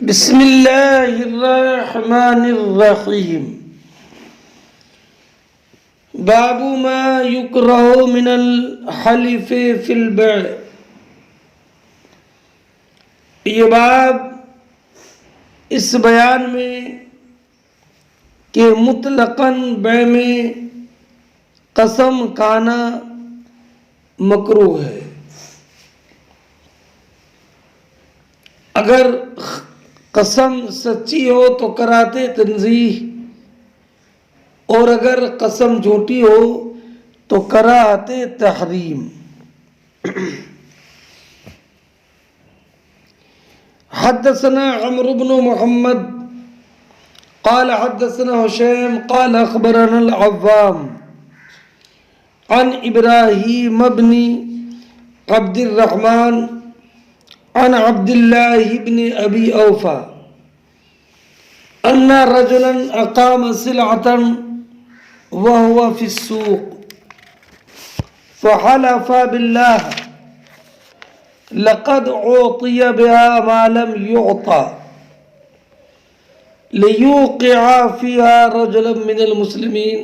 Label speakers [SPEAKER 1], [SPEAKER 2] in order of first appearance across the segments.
[SPEAKER 1] بسم اللہ الرحمن الرحیم باب ما یکرہ من الحلف فی البیع۔ یہ باب اس بیان میں کہ مطلقاً بیع میں قسم کھانا مکروہ ہے۔ اگر قسم سچی ہو تو کراہت تنزیہ، اور اگر قسم جھوٹی ہو تو کراہت تحریم۔ حدثنا عمرو بن محمد قال حدثنا هشام قال اخبرنا العوام عن ابراہیم بن عبد الرحمن عن عبد الله بن ابي اوفى ان رجلا اقام سلعة وهو في السوق فحلف بالله لقد اعطي بها ما لم يعطى ليوقع فيها رجلا من المسلمين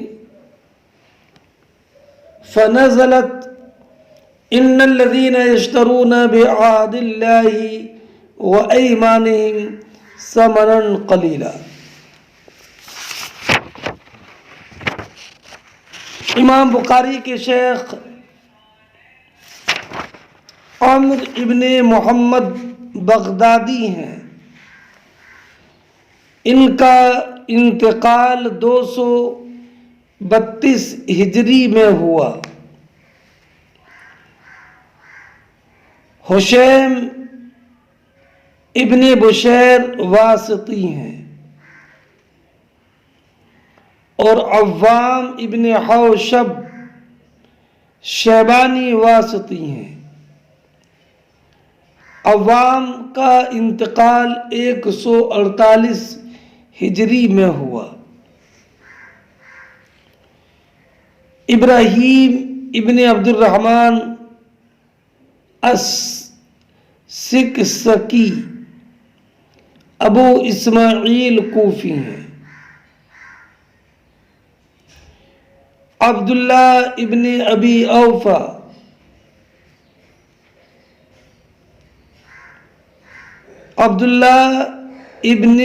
[SPEAKER 1] فنزلت ان الذين يشترون بعهد الله وايمانهم ثمنا قليلا۔ امام بخاری کے شیخ عمر ابن محمد بغدادی ہیں۔ ان کا انتقال 232 ہجری میں ہوا۔ حشیم ابن بشیر واسطی ہیں اور عوام ابن حوشب شیبانی واسطی ہیں۔ عوام کا انتقال 148 ہجری میں ہوا۔ ابراہیم ابن عبد الرحمن السکسکی ابو اسماعیل کوفی ہیں۔ عبداللہ ابن ابی اوفا عبداللہ ابن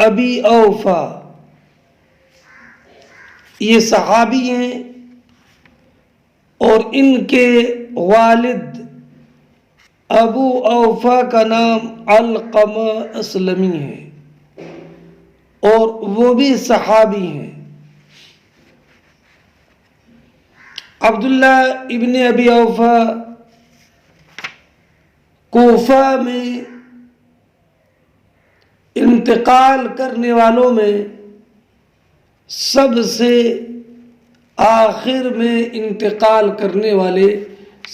[SPEAKER 1] ابی اوفا یہ صحابی ہیں اور ان کے والد ابو اوفا کا نام علقمہ اسلمی ہے اور وہ بھی صحابی ہیں۔ عبداللہ ابن ابی اوفا کوفہ میں انتقال کرنے والوں میں سب سے آخر میں انتقال کرنے والے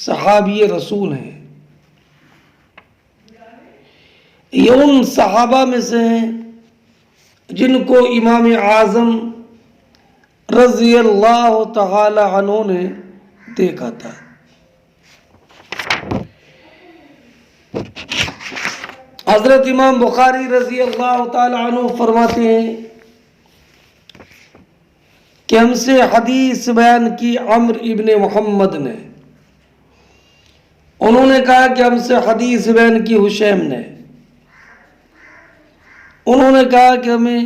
[SPEAKER 1] صحابی رسول ہیں۔ یہ ان صحابہ میں سے ہیں جن کو امام اعظم رضی اللہ تعالی عنہ نے دیکھا تھا۔ حضرت امام بخاری رضی اللہ تعالی عنہ فرماتے ہیں کہ ہم سے حدیث بیان کی عمر ابن محمد نے، انہوں نے کہا کہ ہم سے حدیث بیان کی حشیم نے، انہوں نے کہا کہ ہمیں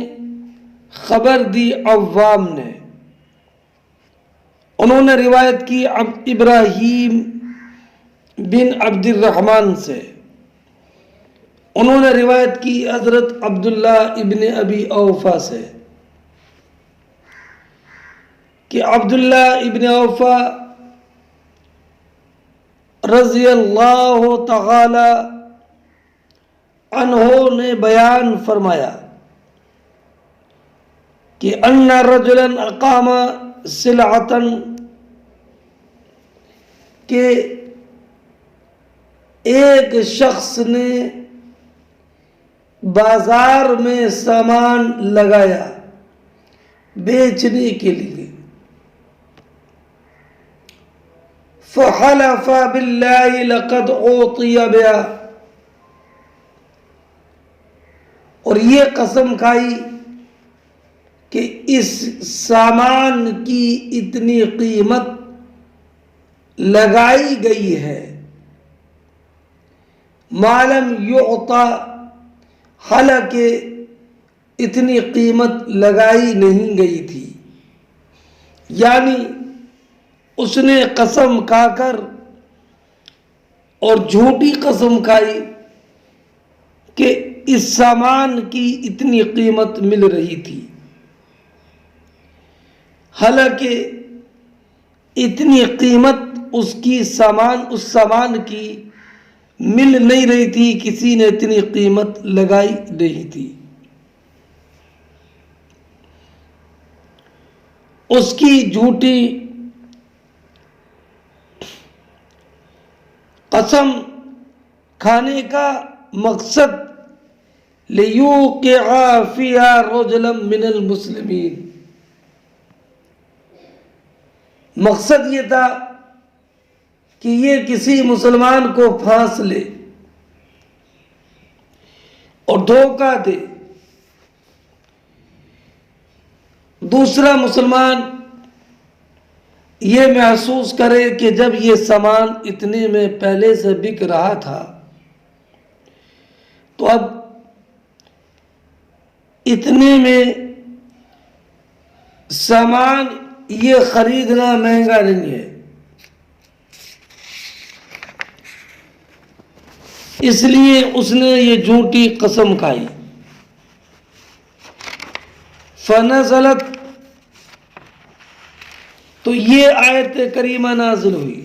[SPEAKER 1] خبر دی عوام نے، انہوں نے روایت کی ابراہیم بن عبد الرحمن سے، انہوں نے روایت کی حضرت عبداللہ ابن ابی اوفا سے کہ عبداللہ ابن اوفا رضی اللہ تعالی عنہ نے بیان فرمایا کہ ان رجلا اقام سلعة کہ ایک شخص نے بازار میں سامان لگایا بیچنے کے لیے، فحلف باللہ لقد اعطی بها، اور یہ قسم کھائی کہ اس سامان کی اتنی قیمت لگائی گئی ہے، معلوم یعطا، حالانکہ اتنی قیمت لگائی نہیں گئی تھی۔ یعنی اس نے قسم کھا کر اور جھوٹی قسم کھائی کہ اس سامان کی اتنی قیمت مل رہی تھی، حالانکہ اتنی قیمت اس سامان کی مل نہیں رہی تھی، کسی نے اتنی قیمت لگائی نہیں تھی۔ اس کی جھوٹی قسم کھانے کا مقصد لِيُوقِعَ فِيهَا رَجُلًا مِّنَ الْمُسْلِمِينَ، مقصد یہ تھا کہ یہ کسی مسلمان کو پھانس لے اور دھوکہ دے، دوسرا مسلمان یہ محسوس کرے کہ جب یہ سامان اتنے میں پہلے سے بک رہا تھا تو اب اتنے میں سامان یہ خریدنا مہنگا نہیں ہے، اس لیے اس نے یہ جھوٹی قسم کھائی۔ فنزلت، تو یہ آیت کریمہ نازل ہوئی،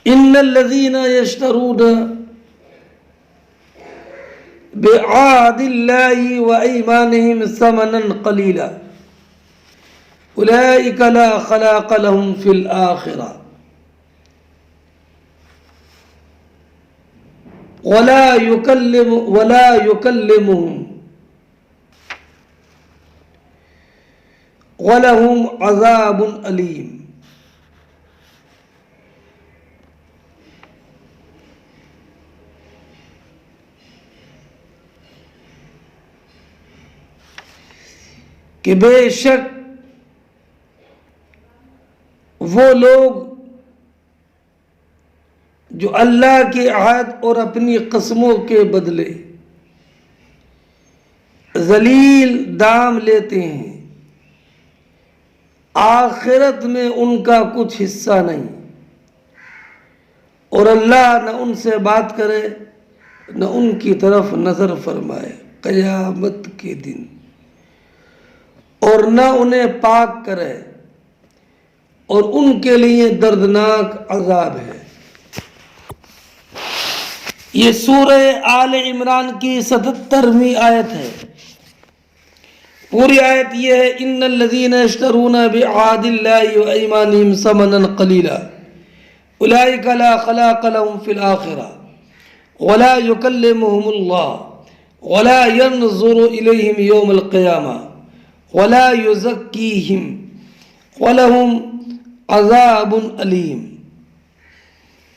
[SPEAKER 1] ان الذین یشترون بعہد اللہ وایمانہم ثمنا قلیلا اولئک لا خلاق لهم فی الآخرہ ولا يكلمهم وَلَهُمْ عَذَابٌ أَلِيمٌ۔ کہ بے شک وہ لوگ جو اللہ کے عہد اور اپنی قسموں کے بدلے ذلیل دام لیتے ہیں، آخرت میں ان کا کچھ حصہ نہیں، اور اللہ نہ ان سے بات کرے نہ ان کی طرف نظر فرمائے قیامت کے دن، اور نہ انہیں پاک کرے، اور ان کے لیے دردناک عذاب ہے۔ یہ سورہ آل عمران کی 77ویں آیت ہے۔ پوری آیت یہ ہے، ان الذین یشترون بعہد اللہ وایمانہم ثمنا قلیلا اولئک لا خلاق لهم فی الآخرہ ولا یکلمہم اللہ ولا ینظر الیہم یوم القیامہ ولا یزکیہم ولہم عذاب علیم۔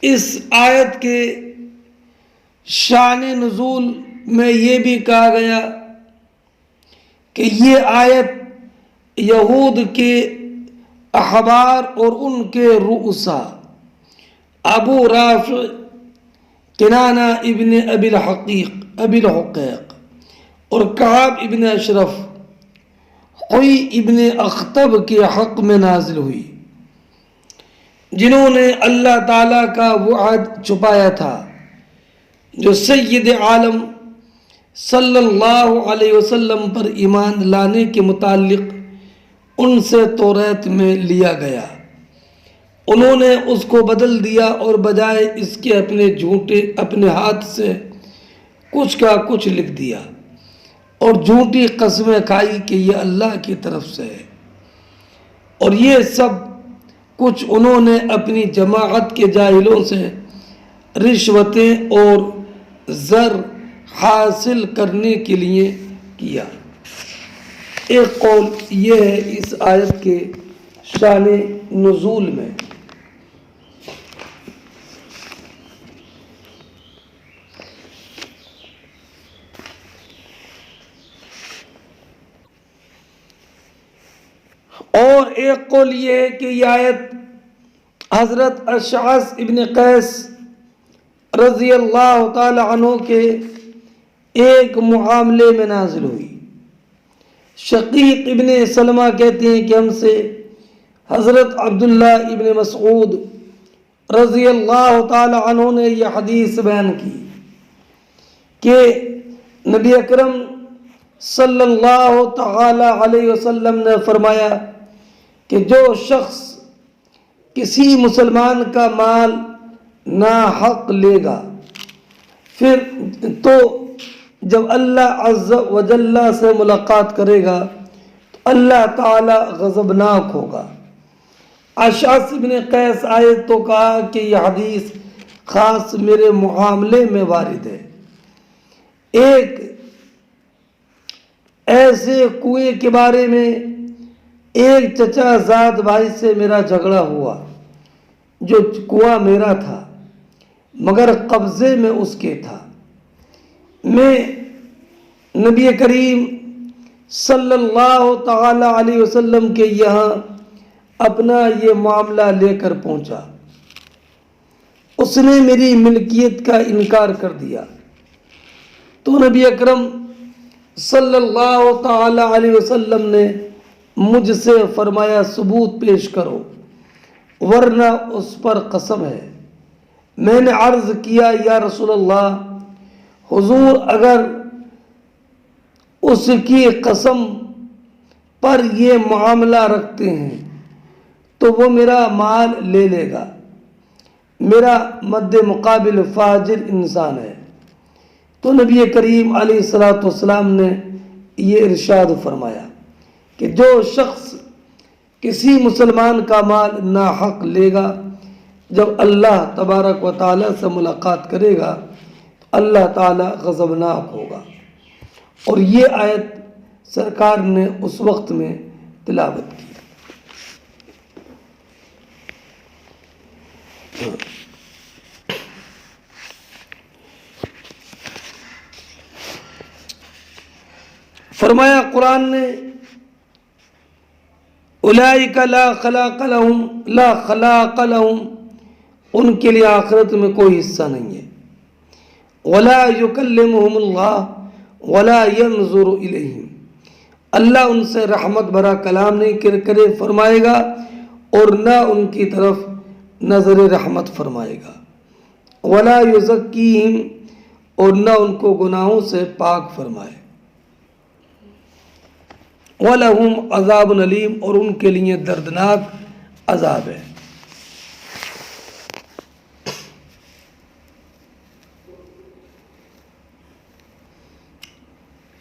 [SPEAKER 1] اس آیت کے شان نزول میں یہ بھی کہا گیا کہ یہ آیت یہود کے احبار اور ان کے رؤساء ابو رافع کنانہ ابن ابی الحقیق اور کعب ابن اشرف حوی ابن اخطب کے حق میں نازل ہوئی، جنہوں نے اللہ تعالیٰ کا وہ عہد چھپایا تھا جو سید عالم صلی اللہ علیہ وسلم پر ایمان لانے کے متعلق ان سے توریت میں لیا گیا۔ انہوں نے اس کو بدل دیا اور بجائے اس کے اپنے ہاتھ سے کچھ کا کچھ لکھ دیا، اور جھوٹی قسمیں کھائی کہ یہ اللہ کی طرف سے ہے، اور یہ سب کچھ انہوں نے اپنی جماعت کے جاہلوں سے رشوتیں اور زر حاصل کرنے کے لیے کیا۔ ایک قول یہ ہے اس آیت کے شان نزول میں۔ ایک قول یہ ہے کہ یہ آیت حضرت اشعث ابن قیس رضی اللہ تعالی عنہ کے ایک معاملے میں نازل ہوئی۔ شقیق ابن سلمہ کہتے ہیں کہ ہم سے حضرت عبداللہ ابن مسعود رضی اللہ تعالی عنہ نے یہ حدیث بیان کی کہ نبی اکرم صلی اللہ تعالی علیہ وسلم نے فرمایا کہ جو شخص کسی مسلمان کا مال ناحق لے گا پھر تو جب اللہ عز و جل سے ملاقات کرے گا تو اللہ تعالی غضبناک ہوگا۔ اشعث ابن قیس آئے تو کہا کہ یہ حدیث خاص میرے معاملے میں وارد ہے۔ ایک ایسے کنویں کے بارے میں ایک چچا زاد بھائی سے میرا جھگڑا ہوا جو کنواں میرا تھا مگر قبضے میں اس کے تھا۔ میں نبی کریم صلی اللہ تعالی علیہ وسلم کے یہاں اپنا یہ معاملہ لے کر پہنچا۔ اس نے میری ملکیت کا انکار کر دیا تو نبی اکرم صلی اللہ تعالی علیہ وسلم نے مجھ سے فرمایا ثبوت پیش کرو ورنہ اس پر قسم ہے۔ میں نے عرض کیا یا رسول اللہ حضور اگر اس کی قسم پر یہ معاملہ رکھتے ہیں تو وہ میرا مال لے لے گا، میرا مد مقابل فاجر انسان ہے۔ تو نبی کریم علیہ الصلوۃ والسلام نے یہ ارشاد فرمایا کہ جو شخص کسی مسلمان کا مال ناحق لے گا جب اللہ تبارک و تعالی سے ملاقات کرے گا تو اللہ تعالی غضبناک ہوگا۔ اور یہ آیت سرکار نے اس وقت میں تلاوت کی۔ فرمایا قرآن نے اولئک لا خلاق لهم ان کے لیے آخرت میں کوئی حصہ نہیں ہے۔ ولا یکلمہم اللہ ولا ینظر الیہم اللہ ان سے رحمت بھرا کلام نہیں کرے فرمائے گا اور نہ ان کی طرف نظر رحمت فرمائے گا۔ ولا یزکیہم اور نہ ان کو گناہوں سے پاک فرمائے۔ وَلَهُمْ عَذَابٌ علیم اور ان کے لیے دردناک عذاب ہے۔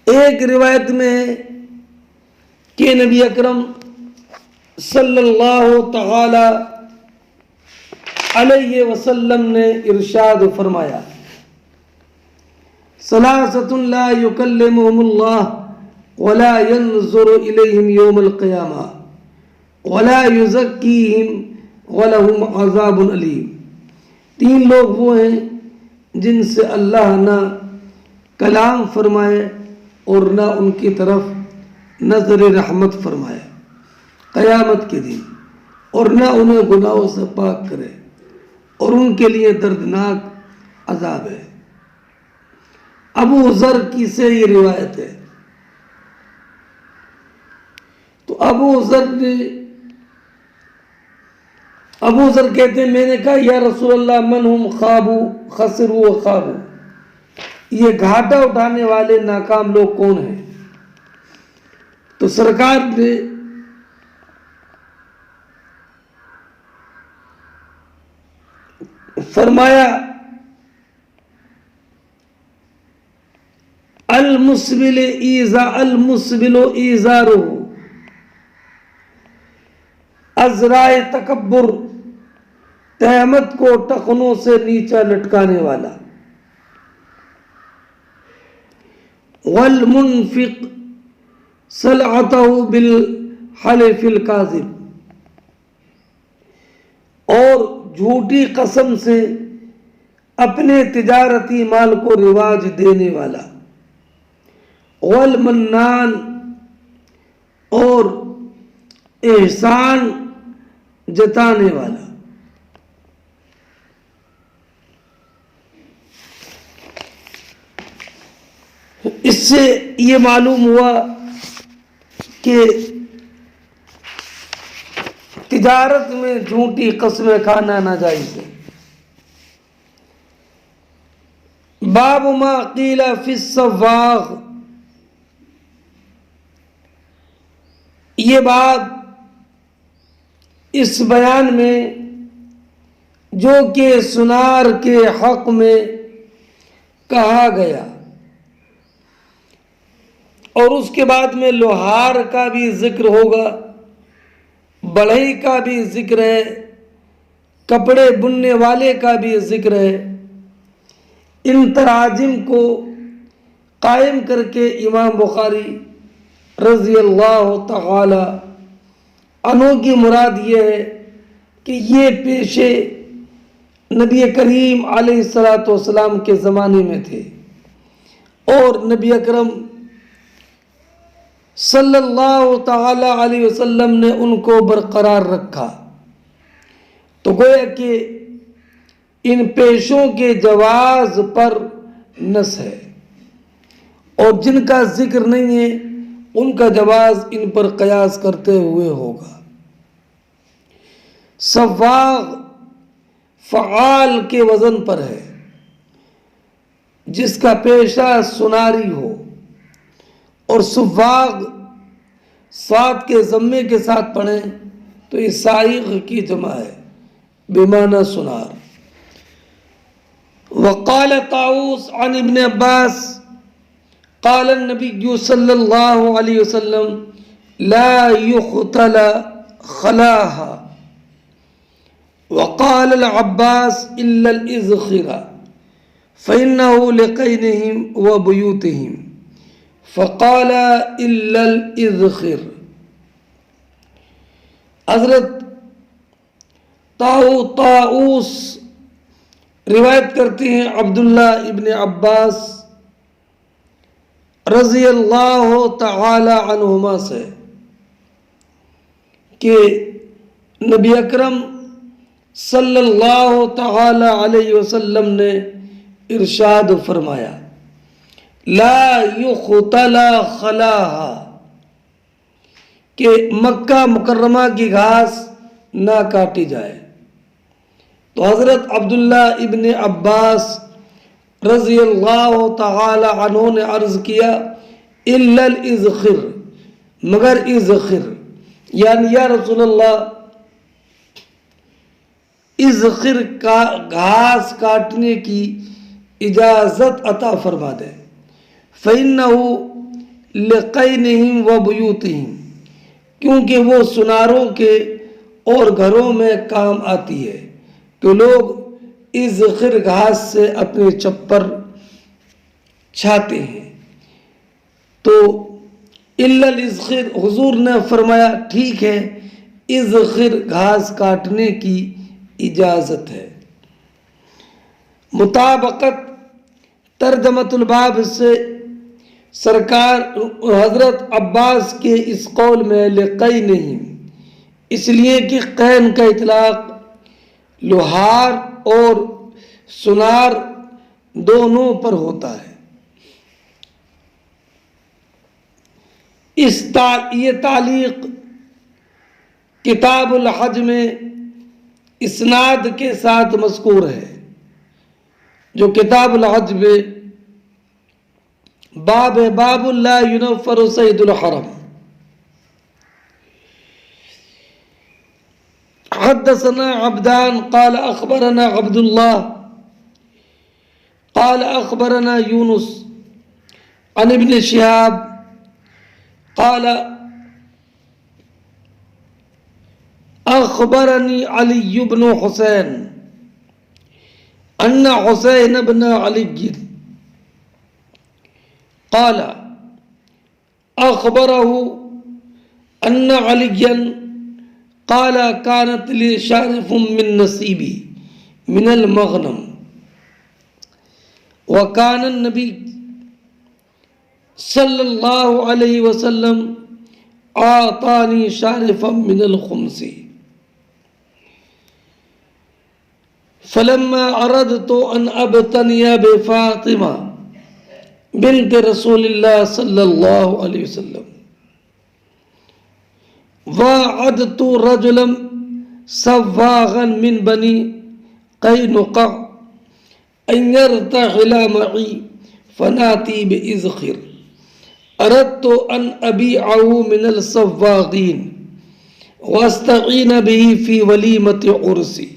[SPEAKER 1] ایک روایت میں کہ نبی اکرم صلی اللہ تعالی علیہ وسلم نے ارشاد فرمایا ثلاثۃ لا یکلمہم اللہ ولا ينظر إليهم يوم القيامة ولا يزكيهم ولهم عذاب علیم۔ تین لوگ وہ ہیں جن سے اللہ نہ کلام فرمائے اور نہ ان کی طرف نظر رحمت فرمائے قیامت کے دن اور نہ انہیں گناہوں سے پاک کرے اور ان کے لیے دردناک عذاب ہے۔ ابو ذر کی سے یہ روایت ہے۔ تو ابو ذر کہتے ہیں میں نے کہا یا رسول اللہ من ہم خسروا وخابوا یہ گھاٹا اٹھانے والے ناکام لوگ کون ہیں؟ تو سرکار نے فرمایا المسبل ایزارہ ازرائے تکبر تہمت کو ٹخنوں سے نیچا لٹکانے والا، والمنفق سلعتہ بالحلف الکاذب اور جھوٹی قسم سے اپنے تجارتی مال کو رواج دینے والا، والمنان اور احسان جتانے والا۔ اس سے یہ معلوم ہوا کہ تجارت میں جھوٹی قسمیں کھانا ناجائز ہے۔ باب ما قیل فی السواغ، یہ بات اس بیان میں جو کہ سنار کے حق میں کہا گیا، اور اس کے بعد میں لوہار کا بھی ذکر ہوگا، بڑھئی کا بھی ذکر ہے، کپڑے بننے والے کا بھی ذکر ہے۔ ان تراجم کو قائم کر کے امام بخاری رضی اللہ تعالی عنہ کی مراد یہ ہے کہ یہ پیشے نبی کریم علیہ السلام کے زمانے میں تھے، اور نبی اکرم صلی اللہ تعالی علیہ وسلم نے ان کو برقرار رکھا۔ تو گویا کہ ان پیشوں کے جواز پر نص ہے، اور جن کا ذکر نہیں ہے ان کا جواز ان پر قیاس کرتے ہوئے ہوگا۔ سواغ فعال کے وزن پر ہے، جس کا پیشہ سناری ہو، اور سواغ صاد کے ضمے کے ساتھ پڑھیں تو یہ سائغ کی جمع ہے بمعنی سنار۔ وقال طاؤوس عن ابن عباس قال النبي صلی اللہ علیہ وسلم لا يختل خلاها، وقال العباس الا الازخر فانه لقينهم وبيوتهم، فقال الا الازخر۔ حضرت طاؤوس روایت کرتے ہیں عبداللہ ابن عباس رضی اللہ تعالی عنہما سے کہ نبی اکرم صلی اللہ تعالی علیہ وسلم نے ارشاد فرمایا لا یختل خلاہا، کہ مکہ مکرمہ کی گھاس نہ کاٹی جائے۔ تو حضرت عبداللہ ابن عباس رضی اللہ تعالی عنہ نے عرض کیا الا الازخر، مگر ازخر، یعنی یا رسول اللہ ازخر کا گھاس کاٹنے کی اجازت عطا فرما دے۔ فَإِنَّهُ لِقَيْنِهِمْ وَبُيُوتِهِمْ، کیونکہ وہ سناروں کے اور گھروں میں کام آتی ہے کہ لوگ ازخر گھاس سے اپنے چپر چھاتے ہیں۔ تو الا الازخر، حضور نے فرمایا ٹھیک ہے ازخر گھاس کاٹنے کی اجازت ہے۔ مطابقت ترجمۃ الباب سے سرکار حضرت عباس کے اس قول میں لقینہم، اس لیے کہ قین کا اطلاق لوہار اور سنار دونوں پر ہوتا ہے۔ یہ تعلیق کتاب الحج میں اسناد کے ساتھ مذکور ہے، جو کتاب الحج میں باب لا ينفر سید الحرم۔ حدثنا عبدان قال اخبرنا عبد الله قال اخبرنا يونس عن ابن شهاب قال اخبرني علي بن حسين ان حسين بن علي قال اخبره ان عليا قال كانت لي شارف من نصيبي من المغنم، وكان النبي صلی اللہ علیہ وسلم آتانی شارفا من الخمس فلما اردت ان ابتنی بفاطمہ بنت رسول اللہ صلی اللہ علیہ وسلم وعدت رجلا سواغا من بنی قینقاع ان يرتحل معي فناتي بإذخر اردت ان ابيعه من السواغين واستعين به في وليمة عرسي۔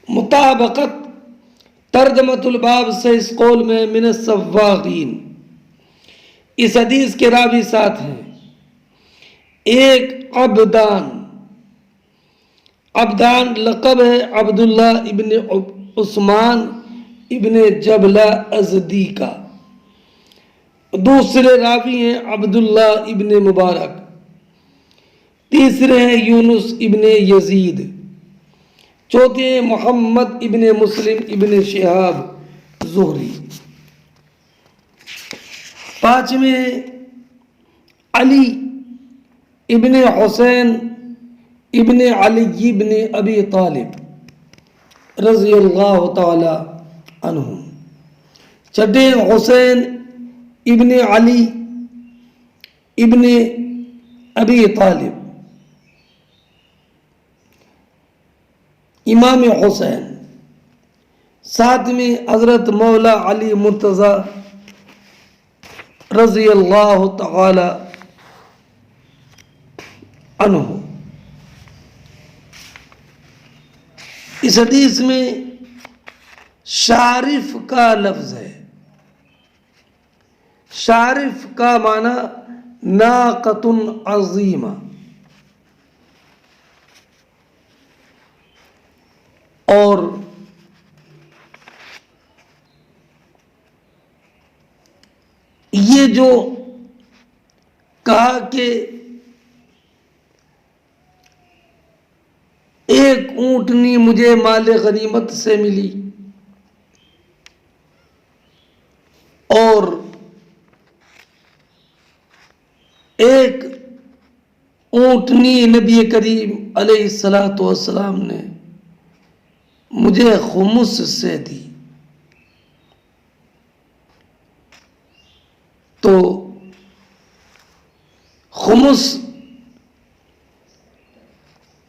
[SPEAKER 1] مطابقت ترجمۃ الباب سے اس قول میں من السواغین، اس حدیث کے راوی ساتھ ہیں ایک عبدان لقب ہے عبداللہ ابن عثمان ابن جبلہ ازدی کا، دوسرے راوی ہیں عبداللہ ابن مبارک، تیسرے ہیں یونس ابن یزید، چوتھے ہیں محمد ابن مسلم ابن شہاب زہری، پانچویں علی ابن حسین ابن علی ابن ابی طالب رضی اللہ تعالی عنہم، چھٹے حسین ابن علی ابن ابی طالب امام حسین، ساتویں حضرت مولا علی مرتضی رضی اللہ تعالی عنہ۔ اس حدیث میں شارف کا لفظ ہے، شارف کا معنی ناقۃ عظیمہ، اور یہ جو کہا کہ ایک اونٹنی مجھے مال غنیمت سے ملی اور ایک اونٹنی نبی کریم علیہ الصلاۃ والسلام نے مجھے خمس سے دی، تو خمس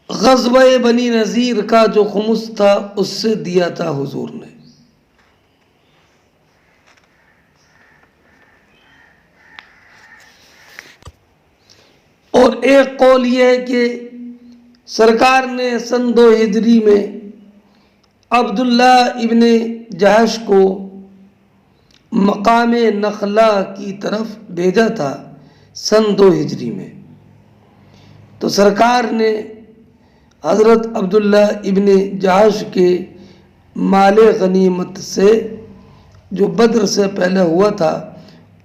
[SPEAKER 1] غزوہ بنی نذیر کا جو خمس تھا اس سے دیا تھا حضور نے۔ اور ایک قول یہ ہے کہ سرکار نے سن 2 ہجری میں عبداللہ ابن جہش کو مقام نخلا کی طرف بھیجا تھا سن 2 ہجری میں، تو سرکار نے حضرت عبداللہ ابن جہش کے مال غنیمت سے جو بدر سے پہلے ہوا تھا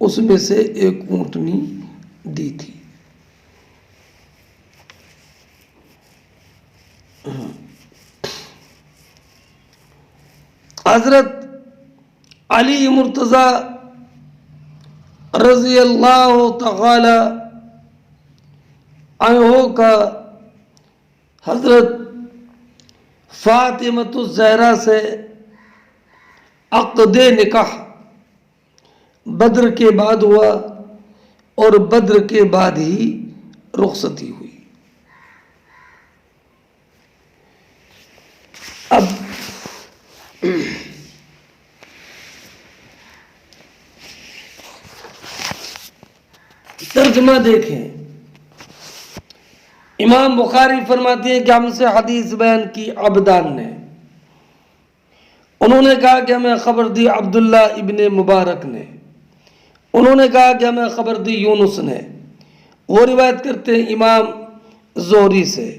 [SPEAKER 1] اس میں سے ایک اونٹنی دی تھی۔ حضرت علی مرتضی رضی اللہ تعالی عنہ کا حضرت فاطمۃ الزہرا سے عقد نکاح بدر کے بعد ہوا اور بدر کے بعد ہی رخصتی ہوئی۔ اب ترجمہ دیکھیں، امام بخاری فرماتے ہیں کہ ہم سے حدیث بیان کی عبدان نے، انہوں نے کہا کہ ہمیں خبر دی عبداللہ ابن مبارک نے، انہوں نے کہا کہ ہمیں خبر دی یونس نے، وہ روایت کرتے ہیں امام زہری سے،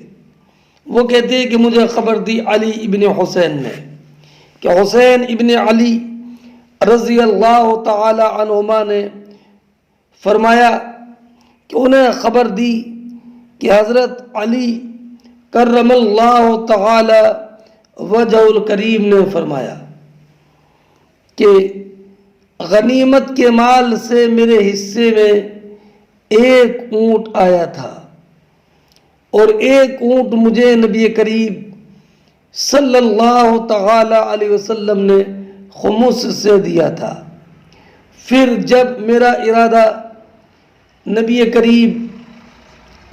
[SPEAKER 1] وہ کہتے ہیں کہ مجھے خبر دی علی ابن حسین نے کہ حسین ابن علی رضی اللہ تعالی عنہما نے فرمایا کہ انہیں خبر دی کہ حضرت علی کرم اللہ تعالی وجہ الکریم نے فرمایا کہ غنیمت کے مال سے میرے حصے میں ایک اونٹ آیا تھا اور ایک اونٹ مجھے نبی کریم صلی اللہ تعالی علیہ وسلم نے خمس سے دیا تھا۔ پھر جب میرا ارادہ نبی کریم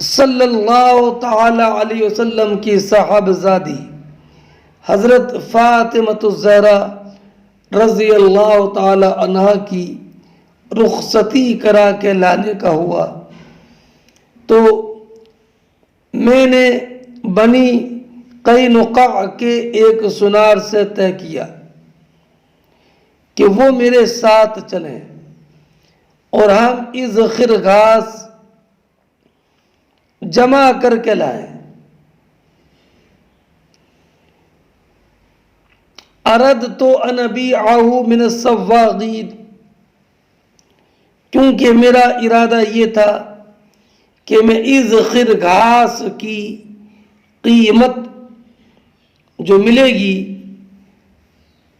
[SPEAKER 1] صلی اللہ تعالی علیہ وسلم کی صاحبزادی حضرت فاطمۃ الزہرا رضی اللہ تعالی عنہا کی رخصتی کرا کے لانے کا ہوا تو میں نے بنی قینقاع کے ایک سنار سے طے کیا کہ وہ میرے ساتھ چلیں اور ہم اس خرگاس جمع کر کے لائیں۔ اردت ان ابیعہ من السواغین، کیونکہ میرا ارادہ یہ تھا کہ میں اس خرگاس کی قیمت جو ملے گی،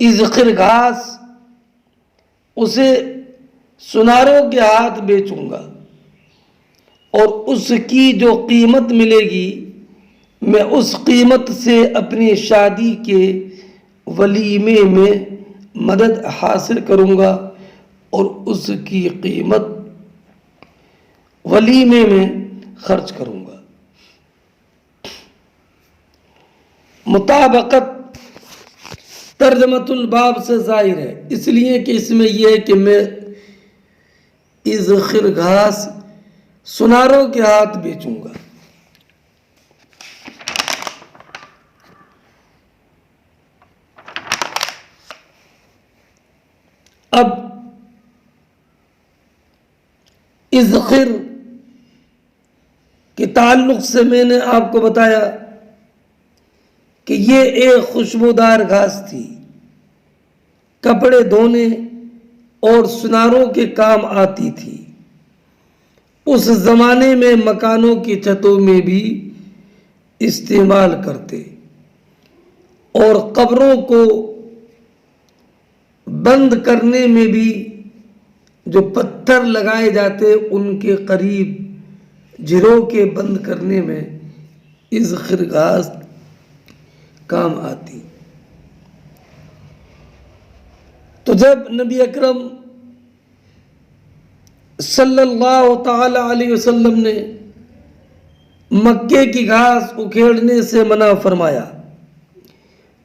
[SPEAKER 1] اس خرگاس اسے سناروں کے ہاتھ بیچوں گا اور اس کی جو قیمت ملے گی میں اس قیمت سے اپنی شادی کے ولیمے میں مدد حاصل کروں گا اور اس کی قیمت ولیمے میں خرچ کروں گا۔ مطابقت ترجمۃ الباب سے ظاہر ہے، اس لیے کہ اس میں یہ ہے کہ میں اس خرگاس سناروں کے ہاتھ بیچوں گا۔ اب اس خر کے تعلق سے میں نے آپ کو بتایا کہ یہ ایک خوشبودار گھاس تھی، کپڑے دھونے اور سناروں کے کام آتی تھی۔ اس زمانے میں مکانوں کی چھتوں میں بھی استعمال کرتے اور قبروں کو بند کرنے میں بھی جو پتھر لگائے جاتے ان کے قریب جھرو کے بند کرنے میں اس خرگاس کام آتی۔ تو جب نبی اکرم صلی اللہ تعالی علیہ وسلم نے مکے کی گھاس اکھیڑنے سے منع فرمایا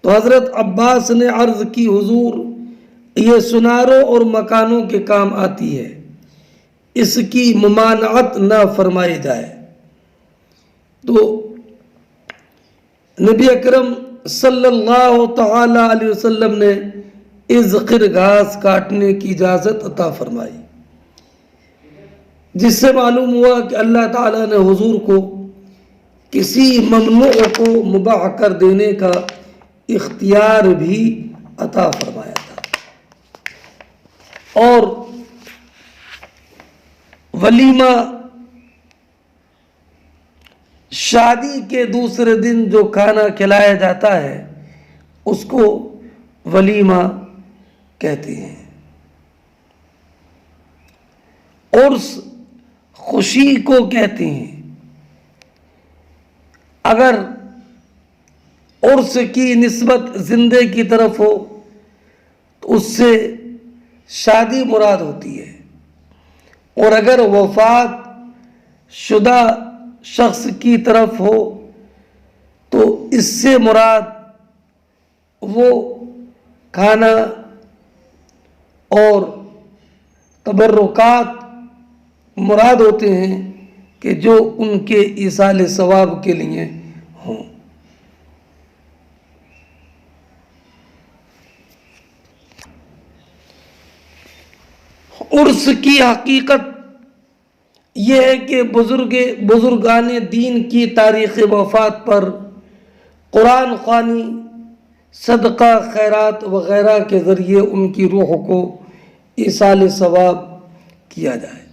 [SPEAKER 1] تو حضرت عباس نے عرض کی، حضور یہ سناروں اور مکانوں کے کام آتی ہے، اس کی ممانعت نہ فرمائی جائے۔ تو نبی اکرم صلی اللہ تعالی علیہ وسلم نے اس خرگاس کاٹنے کی اجازت عطا فرمائی، جس سے معلوم ہوا کہ اللہ تعالیٰ نے حضور کو کسی ممنوع کو مباح کر دینے کا اختیار بھی عطا فرمایا تھا۔ اور ولیمہ شادی کے دوسرے دن جو کھانا کھلایا جاتا ہے اس کو ولیمہ کہتے ہیں۔ عرس خوشی کو کہتے ہیں۔ اگر عرس کی نسبت زندے کی طرف ہو تو اس سے شادی مراد ہوتی ہے، اور اگر وفات شدہ شخص کی طرف ہو تو اس سے مراد وہ کھانا اور تبرکات مراد ہوتے ہیں کہ جو ان کے ایصال ثواب کے لیے ہوں۔ عرس کی حقیقت یہ ہے کہ بزرگان دین کی تاریخ وفات پر قرآن خوانی، صدقہ، خیرات وغیرہ کے ذریعے ان کی روح کو ایصال ثواب کیا جائے۔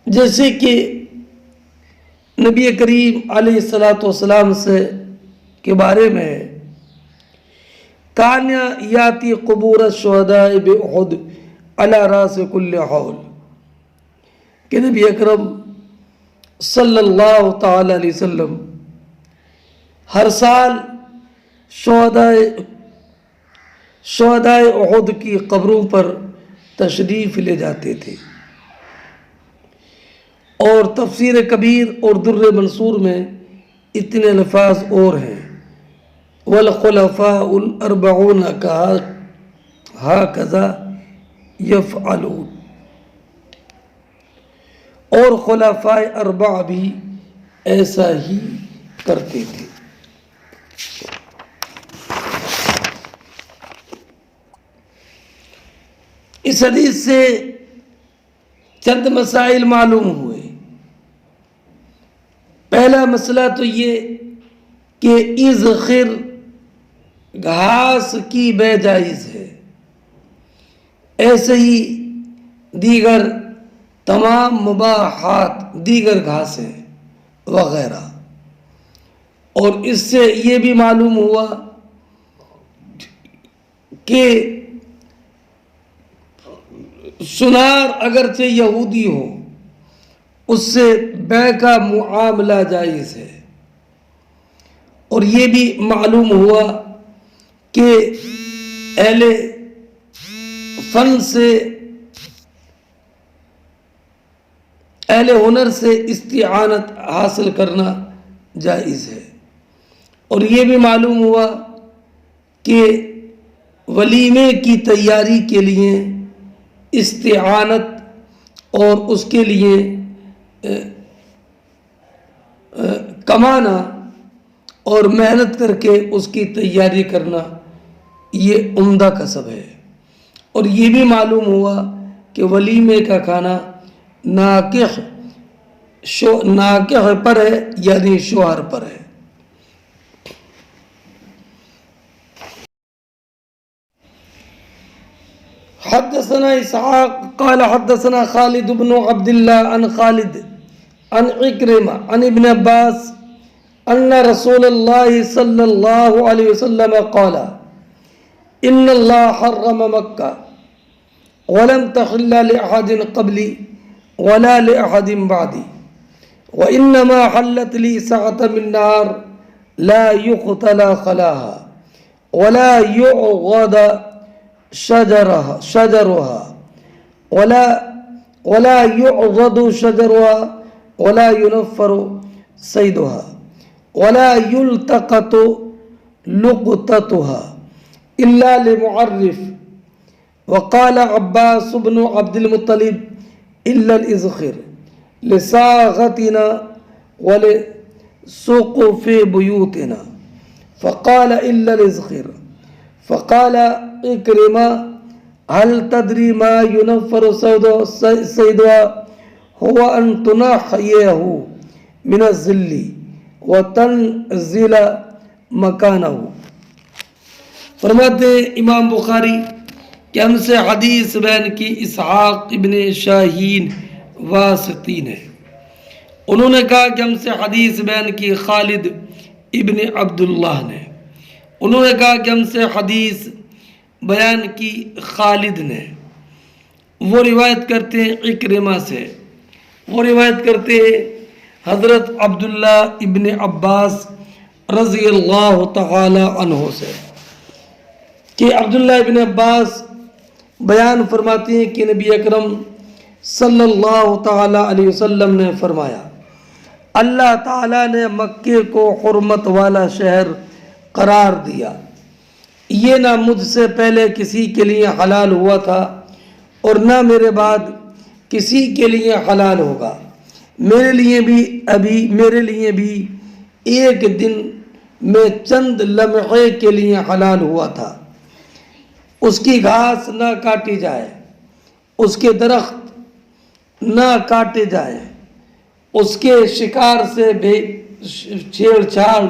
[SPEAKER 1] جیسے کہ نبی کریم علیہ الصلاۃ والسلام سے کے بارے میں کان یاتی قبور الشہداء بأحد علی راس کل حول کہ نبی اکرم صلی اللہ تعالی علیہ وسلم ہر سال شہدائے احد کی قبروں پر تشریف لے جاتے تھے. اور تفسیر کبیر اور در منصور میں اتنے الفاظ اور ہیں. والخلفاء الاربعون ہاکذا یفعلون، اور خلفائے اربع بھی ایسا ہی کرتے تھے. اس حدیث سے چند مسائل معلوم ہوئے. پہلا مسئلہ تو یہ کہ اذخر گھاس کی بے جائز ہے، ایسے ہی دیگر تمام مباحات، دیگر گھاسیں وغیرہ. اور اس سے یہ بھی معلوم ہوا کہ سنار اگرچہ یہودی ہو اس سے بیع کا معاملہ جائز ہے. اور یہ بھی معلوم ہوا کہ اہل فن سے، اہل ہنر سے استعانت حاصل کرنا جائز ہے. اور یہ بھی معلوم ہوا کہ ولیمے کی تیاری کے لیے استعانت اور اس کے لیے کمانا اور محنت کر کے اس کی تیاری کرنا یہ عمدہ کسب ہے. اور یہ بھی معلوم ہوا کہ ولیمے کا کھانا ناکح پر ہے، یعنی شوہر پر ہے. حدثنا اسحاق قال حدثنا خالد بن عبد الله عن خالد عن عكرمة عن ابن عباس أن رسول الله صلى الله عليه وسلم قال إن الله حرم مكة ولم تحل لأحد قبلي ولا لأحد بعدي وإنما حلت لي سعة من نار لا يقتلى خلاها ولا يعغد شجرها ولا يعضد شجرها ولا ينفر صيدها ولا يلتقط لقطتها إلا لمعرف. وقال عباس بن عبد المطلب إلا الإذخر لصاغتنا ولسقف بيوتنا. فقال إلا الإذخر. فقال عكرمة هل تدري ما ينفر صيدها هو أن تنحيه من الظل وتنزل مكانه. فرماتے امام بخاری کہ ہم سے حدیث بیان کی اسحاق ابن شاہین واسطی نے. انہوں نے کہا کہ ہم سے حدیث بیان کی خالد ابن عبداللہ نے. انہوں نے کہا کہ ہم سے حدیث بیان کی خالد نے. وہ روایت کرتے ہیں عکرمہ سے، وہ روایت کرتے ہیں حضرت عبداللہ ابن عباس رضی اللہ تعالی عنہ سے کہ عبداللہ ابن عباس بیان فرماتے ہیں کہ نبی اکرم صلی اللہ تعالی علیہ وسلم نے فرمایا اللہ تعالیٰ نے مکے کو حرمت والا شہر قرار دیا. یہ نہ مجھ سے پہلے کسی کے لیے حلال ہوا تھا اور نہ میرے بعد کسی کے لیے حلال ہوگا. میرے لیے بھی ایک دن میں چند لمحے کے لیے حلال ہوا تھا. اس کی گھاس نہ کاٹی جائے، اس کے درخت نہ کاٹے جائیں، اس کے شکار سے بھی چھیڑ چھاڑ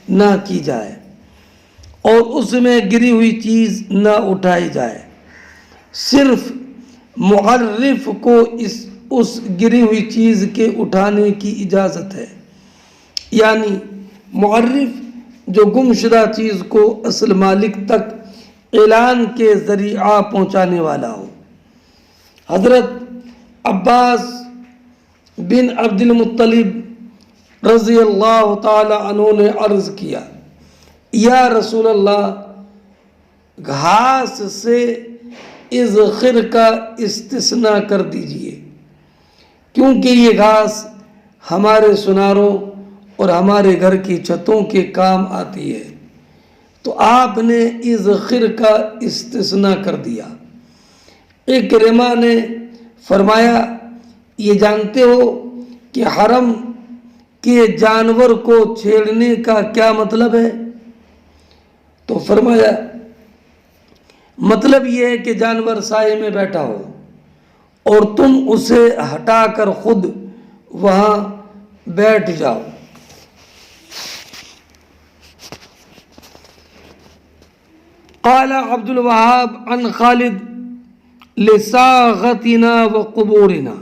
[SPEAKER 1] نہ کی جائے اور اس میں گری ہوئی چیز نہ اٹھائی جائے. صرف معرف کو اس گری ہوئی چیز کے اٹھانے کی اجازت ہے، یعنی معرف جو گمشدہ چیز کو اصل مالک تک اعلان کے ذریعہ پہنچانے والا ہو. حضرت عباس بن عبد المطلب رضی اللہ تعالی عنہ نے عرض کیا، یا رسول اللہ، گھاس سے اذخر کا استثناء کر دیجئے، کیونکہ یہ گھاس ہمارے سناروں اور ہمارے گھر کی چھتوں کے کام آتی ہے۔ تو آپ نے اذخر کا استثناء کر دیا۔ اکرمہ نے فرمایا، یہ جانتے ہو کہ حرم کے جانور کو چھیڑنے کا کیا مطلب ہے؟ تو فرمایا، مطلب یہ ہے کہ جانور سائے میں بیٹھا ہو اور تم اسے ہٹا کر خود وہاں بیٹھ جاؤ۔ قال عبد الوهاب عن خالد لساغتنا وقبورنا،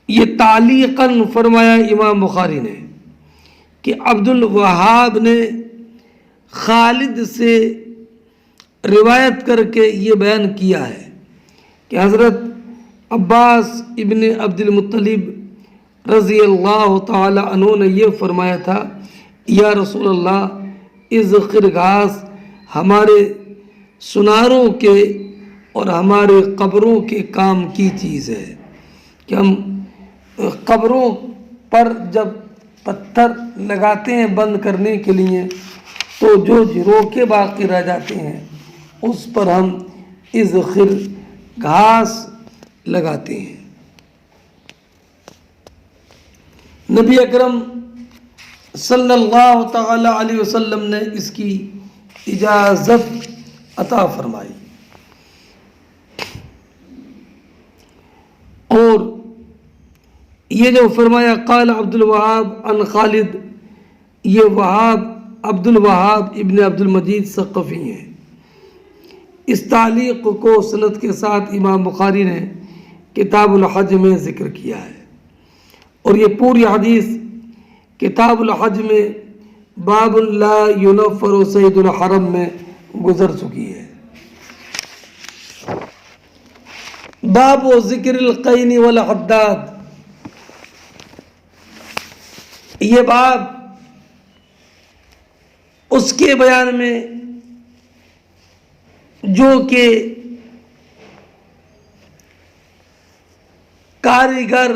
[SPEAKER 1] یہ تعلیقاً فرمایا امام بخاری نے کہ عبد الوہاب نے خالد سے روایت کر کے یہ بیان کیا ہے کہ حضرت عباس ابن عبد المطلب رضی اللہ تعالی عنہ نے یہ فرمایا تھا، یا رسول اللہ، اذخر گھاس ہمارے سناروں کے اور ہمارے قبروں کے کام کی چیز ہے، کہ ہم قبروں پر جب پتھر لگاتے ہیں بند کرنے کے لیے تو جو جروکے باقی رہ جاتے ہیں اس پر ہم اذخر گھاس لگاتے ہیں۔ نبی اکرم صلی اللہ تعالی علیہ وسلم نے اس کی اجازت عطا فرمائی، اور یہ جو فرمایا قال عبد الوہاب عن خالد، یہ وہاب عبد الوہاب ابن عبد المجید ثقفی ہیں۔ اس تعلیق کو سند کے ساتھ امام بخاری نے کتاب الحج میں ذکر کیا ہے، اور یہ پوری حدیث کتاب الحج میں باب لا ينفر سید الحرم میں گزر چکی ہے۔ باب و ذکر القین والحداد، یہ باب اس کے بیان میں جو کہ کاریگر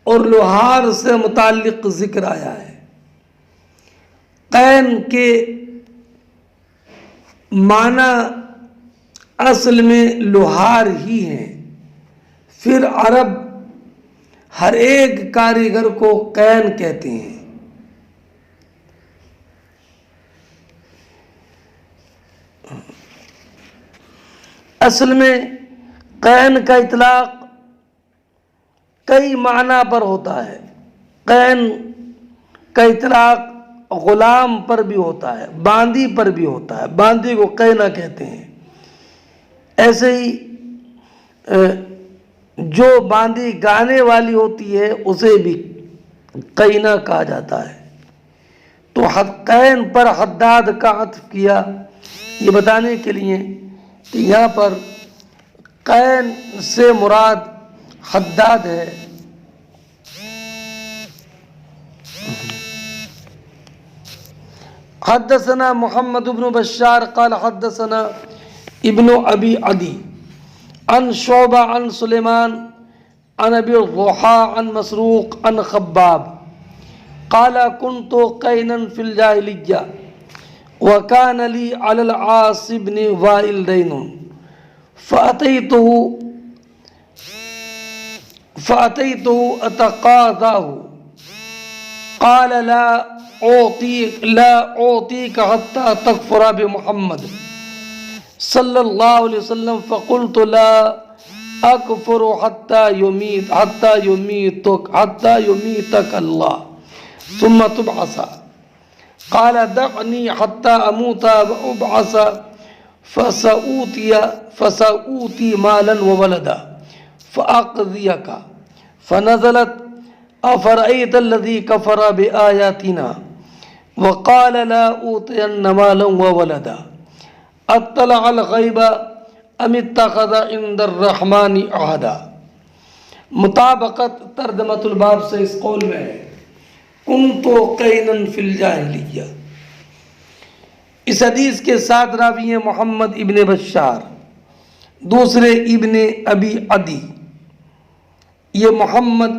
[SPEAKER 1] اور لوہار سے متعلق ذکر آیا ہے۔ قین کے معنی اصل میں لوہار ہی ہیں، پھر عرب ہر ایک کاریگر کو قین کہتے ہیں۔ اصل میں قین کا اطلاق کئی معنی پر ہوتا ہے۔ قین کا اطلاق غلام پر بھی ہوتا ہے، باندی پر بھی ہوتا ہے، باندی کو قینہ کہتے ہیں۔ ایسے ہی جو باندی گانے والی ہوتی ہے اسے بھی قینہ کہا جاتا ہے۔ تو قین پر حداد کا عطف کیا یہ بتانے کے لیے کہ یہاں پر قین سے مراد حداد ہے۔ حدثنا محمد بن بشار قال حدثنا ابن ابی عدی عن شعبہ عن سلیمان عن ابی الضحى عن مسروق عن خباب قال كنت قینا فی الجاہلیہ وكان لي على العاص بن وائل دين فأتيته أتقاضاه قال لا أعطيك حتى تكفر بمحمد صلى الله عليه وسلم فقلت لا أكفر حتى يميتك الله ثم تبعث قال دعني حتى أموت وأبعث فسأوتي مالا وولدا فأقضيك فنزلت أفرأيت الذي كفر بآياتنا وقال لا أوتين مالا وولدا اطلع الغيب ام اتخذ عند الرحمن عہدا۔ مطابقت ترجمۃ الباب سے اس قول میں ہے کنت قینا فی الجاہلیہ۔ اس حدیث کے 7 راوی ہیں محمد ابن بشار، دوسرے ابن ابی عدی، یہ محمد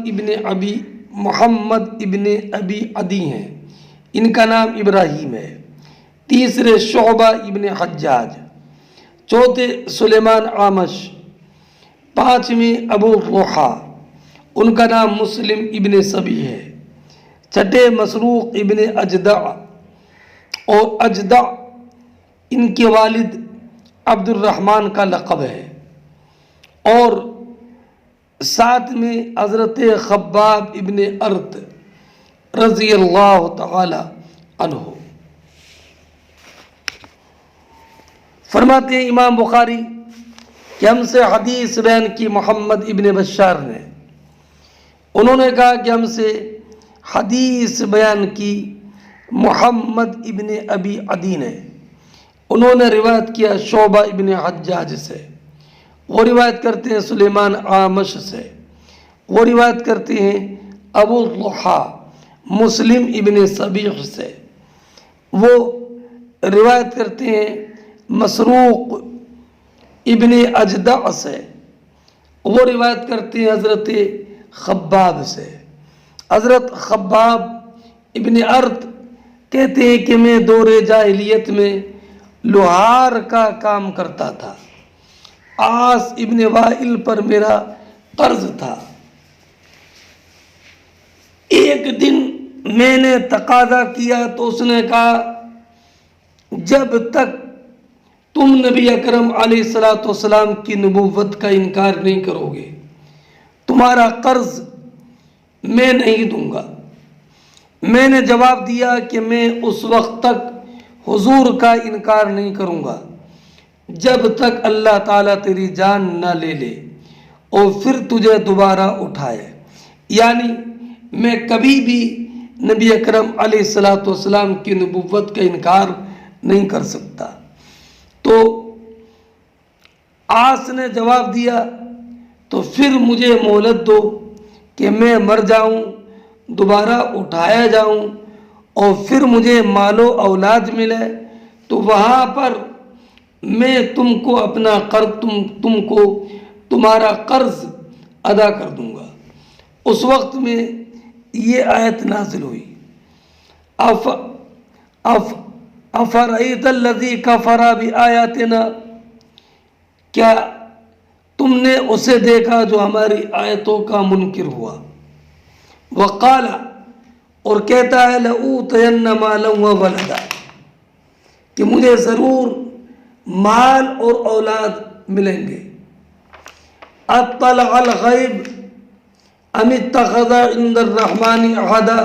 [SPEAKER 1] ابن ابی عدی ہیں، ان کا نام ابراہیم ہے، تیسرے شعبہ ابن حجاج، چوتھے سلیمان عامش، پانچویں ابو روحا، ان کا نام مسلم ابن سبی ہے، چھٹے مسروق ابن اجدع، اور اجدع ان کے والد عبد الرحمن کا لقب ہے، اور ساتویں حضرت خباب ابن ارت رضی اللہ تعالی عنہ۔ فرماتے ہیں امام بخاری کہ ہم سے حدیث بیان کی محمد ابن بشار نے، انہوں نے کہا کہ ہم سے حدیث بیان کی محمد ابن ابی عدی نے، انہوں نے روایت کیا شعبہ ابن حجاج سے، وہ روایت کرتے ہیں سلیمان عامش سے، وہ روایت کرتے ہیں ابو روحا مسلم ابن سبیح سے، وہ روایت کرتے ہیں مسروق ابن اجدع سے، وہ روایت کرتے ہیں حضرت خباب سے۔ حضرت خباب ابن ارت کہتے ہیں کہ میں دور جاہلیت میں لوہار کا کام کرتا تھا، عاص ابن وائل پر میرا قرض تھا۔ ایک دن میں نے تقاضا کیا تو اس نے کہا جب تک تم نبی اکرم علیہ السلام کی نبوت کا انکار نہیں کرو گے تمہارا قرض میں نہیں دوں گا۔ میں نے جواب دیا کہ میں اس وقت تک حضور کا انکار نہیں کروں گا جب تک اللہ تعالیٰ تیری جان نہ لے لے اور پھر تجھے دوبارہ اٹھائے، یعنی میں کبھی بھی نبی اکرم علیہ السلام کی نبوت کا انکار نہیں کر سکتا۔ تو عاص نے جواب دیا تو پھر مجھے مہلت دو کہ میں مر جاؤں، دوبارہ اٹھایا جاؤں اور پھر مجھے مال و اولاد ملے تو وہاں پر میں تم کو اپنا قرض تمہارا قرض ادا کر دوں گا۔ اس وقت میں یہ آیت نازل ہوئی افرأیت الذی کفر بآیاتنا، کیا تم نے اسے دیکھا جو ہماری آیتوں کا منکر ہوا، وقال اور کہتا ہے لأوتین مالا وولدا کہ مجھے ضرور مال اور اولاد ملیں گے، اطلع الغیب ام اتخذ عند الرحمن عہدا،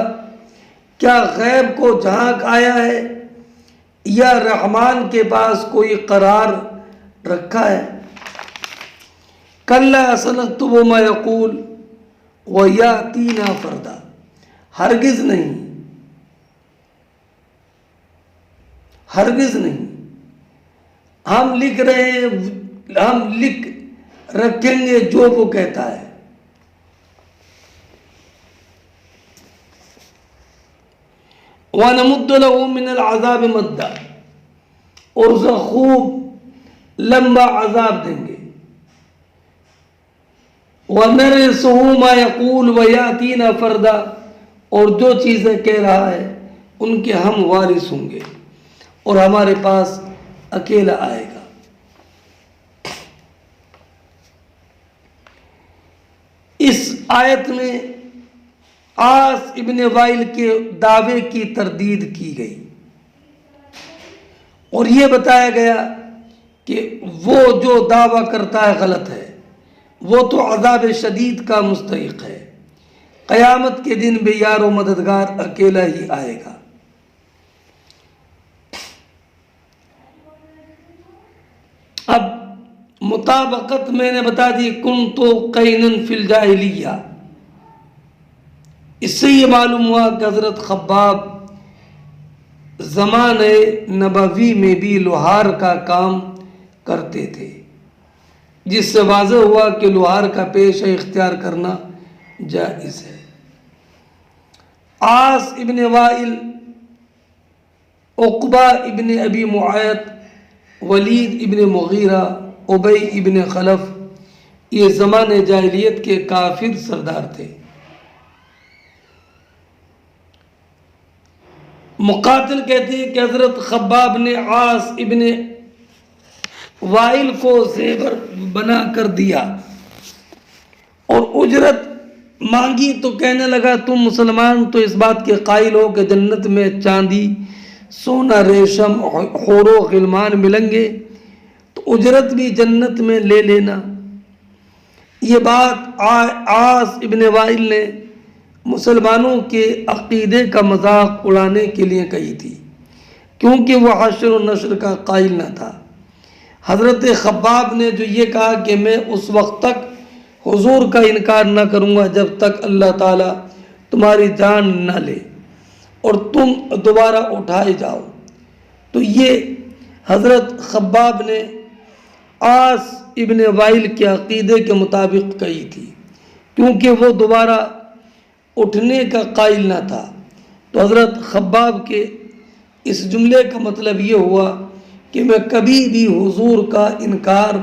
[SPEAKER 1] کیا غیب کو جھانک آیا ہے یا رحمان کے پاس کوئی قرار رکھا ہے؟ کلا سنکتب ما یقول ویاتینا فردا، ہرگز نہیں، ہرگز نہیں، ہم لکھ رہے ہیں، ہم لکھ رکھیں گے جو وہ کہتا ہے۔ وَنَمُدُّ لَهُ مِنَ الْعَذَابِ مَدًّا، اور اسے خوب لمبا عذاب دیں گے۔ وَنَرِثُهُ مَا يَقُولُ وَيَأْتِينَا فَرْدًا، اور جو چیزیں کہہ رہا ہے ان کے ہم وارث ہوں گے اور ہمارے پاس اکیلا آئے گا۔ اس آیت میں عاص ابن وائل کے دعوے کی تردید کی گئی اور یہ بتایا گیا کہ وہ جو دعویٰ کرتا ہے غلط ہے، وہ تو عذاب شدید کا مستحق ہے، قیامت کے دن بے یار و مددگار اکیلا ہی آئے گا۔ اب مطابقت میں نے بتا دی کنت قینا فی الجاہلیہ، اس سے یہ معلوم ہوا کہ حضرت خباب زمانۂ نبوی میں بھی لوہار کا کام کرتے تھے۔ جس سے واضح ہوا کہ لوہار کا پیشہ اختیار کرنا جائز ہے۔ عاص ابن وائل، عقبہ ابن ابی معیط، ولید ابن مغیرہ، ابی ابن خلف، یہ زمانے جاہلیت کے کافر سردار تھے۔ مقاتل کہتے ہیں کہ حضرت خباب نے عاص ابن وائل کو زیور بنا کر دیا اور اجرت مانگی تو کہنے لگا تم مسلمان تو اس بات کے قائل ہو کہ جنت میں چاندی، سونا، ریشم، حور و غلمان ملیں گے تو اجرت بھی جنت میں لے لینا۔ یہ بات عاص ابن وائل نے مسلمانوں کے عقیدے کا مذاق اڑانے کے لیے کہی تھی، کیونکہ وہ حشر و نشر کا قائل نہ تھا۔ حضرت خباب نے جو یہ کہا کہ میں اس وقت تک حضور کا انکار نہ کروں گا جب تک اللہ تعالیٰ تمہاری جان نہ لے اور تم دوبارہ اٹھائے جاؤ، تو یہ حضرت خباب نے عاص ابن وائل کے عقیدے کے مطابق کہی تھی، کیونکہ وہ دوبارہ اٹھنے کا قائل نہ تھا۔ تو حضرت خباب کے اس جملے کا مطلب یہ ہوا کہ میں کبھی بھی حضور کا انکار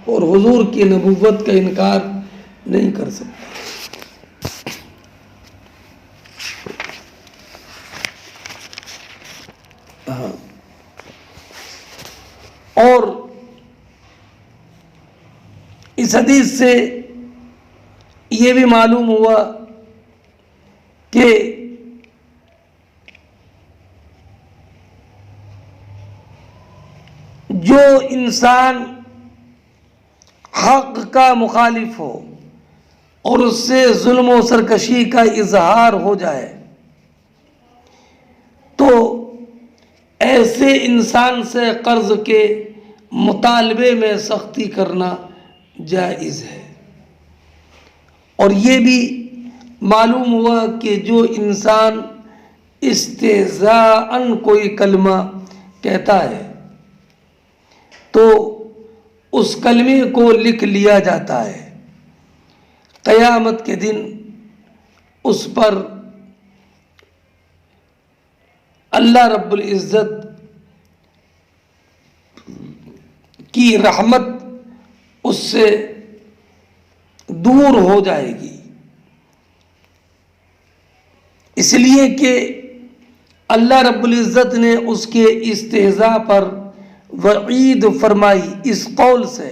[SPEAKER 1] اور حضور کی نبوت کا انکار نہیں کر سکتا۔ اور اس حدیث سے یہ بھی معلوم ہوا کہ جو انسان حق کا مخالف ہو اور اس سے ظلم و سرکشی کا اظہار ہو جائے تو ایسے انسان سے قرض کے مطالبے میں سختی کرنا جائز ہے۔ اور یہ بھی معلوم ہوا کہ جو انسان استہزاءً کوئی کلمہ کہتا ہے تو اس کلمے کو لکھ لیا جاتا ہے، قیامت کے دن اس پر اللہ رب العزت کی رحمت اس سے دور ہو جائے گی، اس لیے کہ اللہ رب العزت نے اس کے استہزاء پر وعید فرمائی اس قول سے